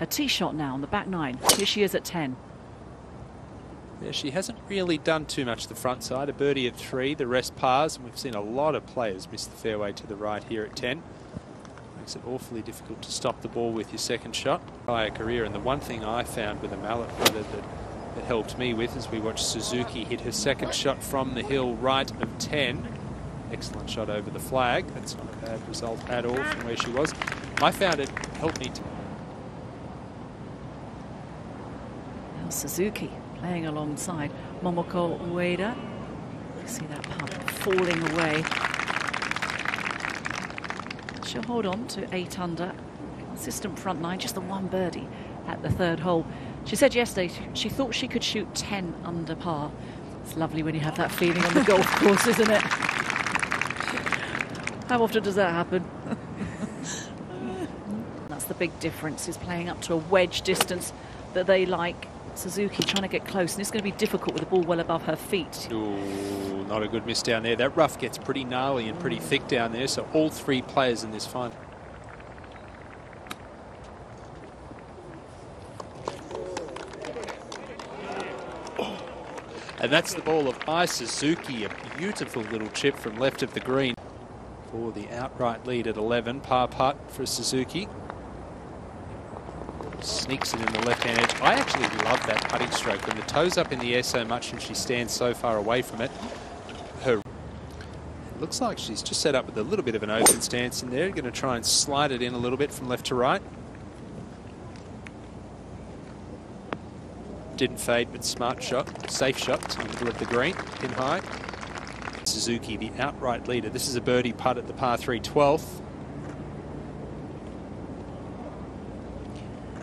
Her tee shot now on the back nine. Here she is at 10. Yeah, she hasn't really done too much the front side. A birdie at 3, the rest pars, and we've seen a lot of players miss the fairway to the right here at 10. Makes it awfully difficult to stop the ball with your second shot. Entire career, and the one thing I found with a mallet putter that helped me with is we watched Suzuki hit her second shot from the hill right of 10. Excellent shot over the flag. That's not a bad result at all from where she was. I found it helped me to... Now Suzuki playing alongside Momoko Ueda. You see that putt falling away. She'll hold on to 8 under. Consistent front nine, just the one birdie at the third hole. She said yesterday she thought she could shoot 10 under par. It's lovely when you have that feeling on the golf course, isn't it? How often does that happen? That's the big difference, is playing up to a wedge distance that they like. Suzuki trying to get close, and it's going to be difficult with the ball well above her feet. Ooh, not a good miss down there. That rough gets pretty gnarly and pretty thick down there, so all 3 players in this final. And that's the ball of Ai Suzuki, a beautiful little chip from left of the green for the outright lead at 11. Par putt for Suzuki. Sneaks it in the left-hand edge. I actually love that putting stroke when the toe's up in the air so much and she stands so far away from it. It looks like she's just set up with a little bit of an open stance in there. Going to try and slide it in a little bit from left to right. Didn't fade, but smart shot, safe shot in the middle of the green, pin high. Suzuki, the outright leader. This is a birdie putt at the par 3 12th.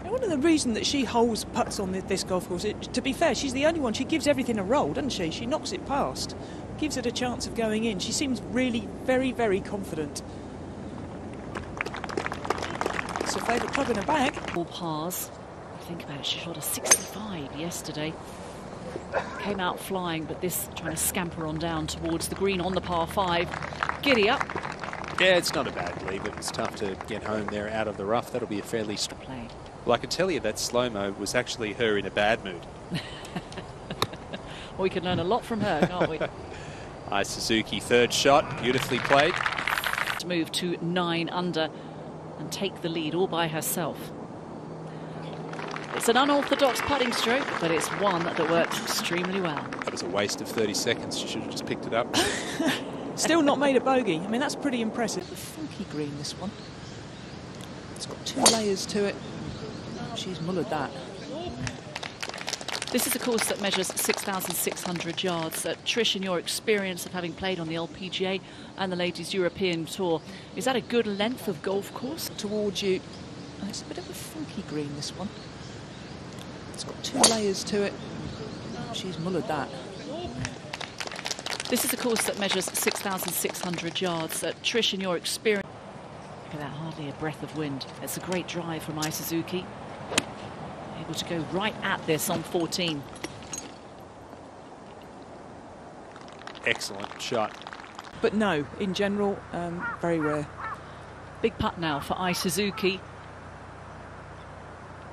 One of the reasons that she holds putts on this golf course, to be fair, she's the only one. She gives everything a roll, doesn't she? She knocks it past, gives it a chance of going in. She seems really very, very confident. It's her favourite club in her bag. All pars. Think about it, she shot a 65 yesterday. Came out flying, but this trying to scamper on down towards the green on the par 5. Giddy up. Yeah, it's not a bad leave. It was tough to get home there out of the rough. That'll be a fairly strong play. Well, I can tell you that slow-mo was actually her in a bad mood. Well, we can learn a lot from her, can't we? Ai Suzuki, third shot, beautifully played. To move to 9 under and take the lead all by herself. It's an unorthodox putting stroke, but it's one that works extremely well. That was a waste of 30 seconds. She should have just picked it up. Still not made a bogey. I mean, that's pretty impressive. A funky green, this one. It's got 2 layers to it. She's mullered that. This is a course that measures 6,600 yards. Trish, in your experience of having played on the LPGA and the Ladies European Tour, is that a good length of golf course? Towards you. And it's a bit of a funky green, this one. It's got 2 layers to it. She's mullered that. This is a course that measures 6,600 yards. Trish, in your experience... Look at that, hardly a breath of wind. It's a great drive from Ai Suzuki. Able to go right at this on 14. Excellent shot. But no, in general, very rare. Big putt now for Ai Suzuki.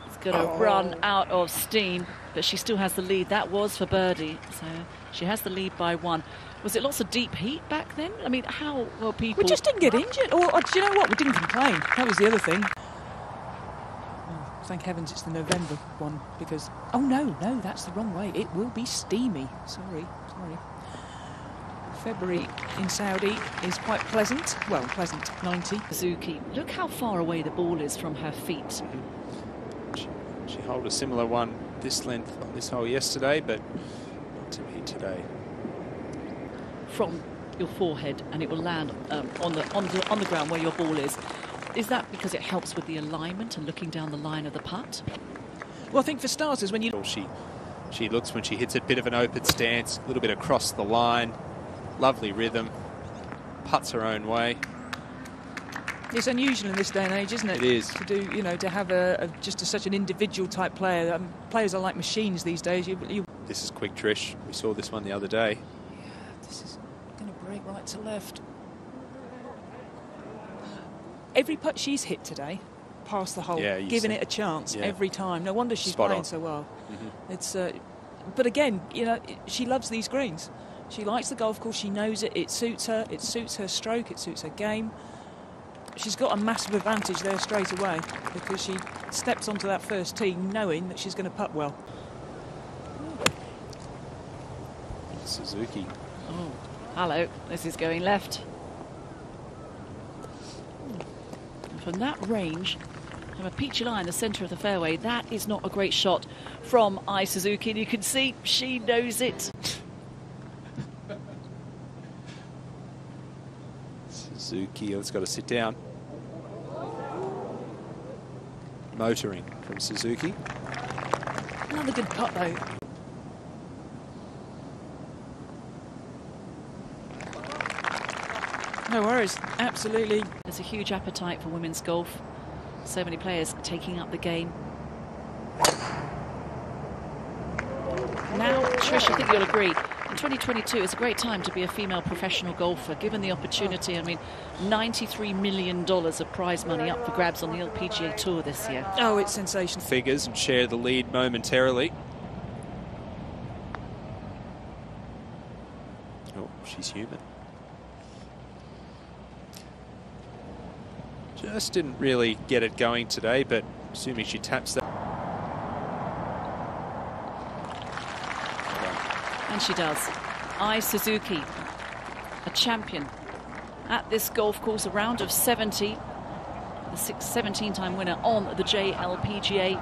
It's going to run out of steam, but she still has the lead. That was for birdie, so she has the lead by 1. Was it lots of deep heat back then? I mean, how were people... We just didn't get injured. Or do you know what? We didn't complain. That was the other thing. Oh, thank heavens it's the November one, because... Oh, no, that's the wrong way. It will be steamy. Sorry. February in Saudi is quite pleasant. Well, pleasant, 90. Suzuki, look how far away the ball is from her feet. She held a similar one this length on this hole yesterday, but not to me today. From your forehead, and it will land on the ground where your ball is. Is that because it helps with the alignment and looking down the line of the putt? Well, I think for starters, when you... She looks when she hits it, bit of an open stance, a little bit across the line, lovely rhythm, putts her own way. It's unusual in this day and age, isn't it? It is. To do, to have such an individual type player. Players are like machines these days. This is quick, Trish. We saw this one the other day. Yeah, this is going to break right to left. Every putt she's hit today past the hole, Yeah, giving it a chance every time. No wonder she's Spot playing on. so well. Mm-hmm. It's, but again, she loves these greens. She likes the golf course. She knows it. It suits her. It suits her stroke. It suits her game. She's got a massive advantage there straight away because she steps onto that first tee knowing that she's going to putt well. Suzuki. Oh, hello. This is going left. And from that range, from a peachy lie in the centre of the fairway, that is not a great shot from Ai Suzuki. And you can see she knows it. Suzuki has got to sit down. Motoring from Suzuki. Another good putt though. No worries, absolutely. There's a huge appetite for women's golf. So many players taking up the game. Now, Trish, I think you'll agree, in 2022 is a great time to be a female professional golfer, given the opportunity. I mean, $93 million of prize money up for grabs on the LPGA Tour this year. Oh, it's sensational. Figures and share the lead momentarily. Oh, she's human. Just didn't really get it going today, but assuming she taps that. And she does. Ai Suzuki, a champion at this golf course, a round of 70, the 17-time winner on the JLPGA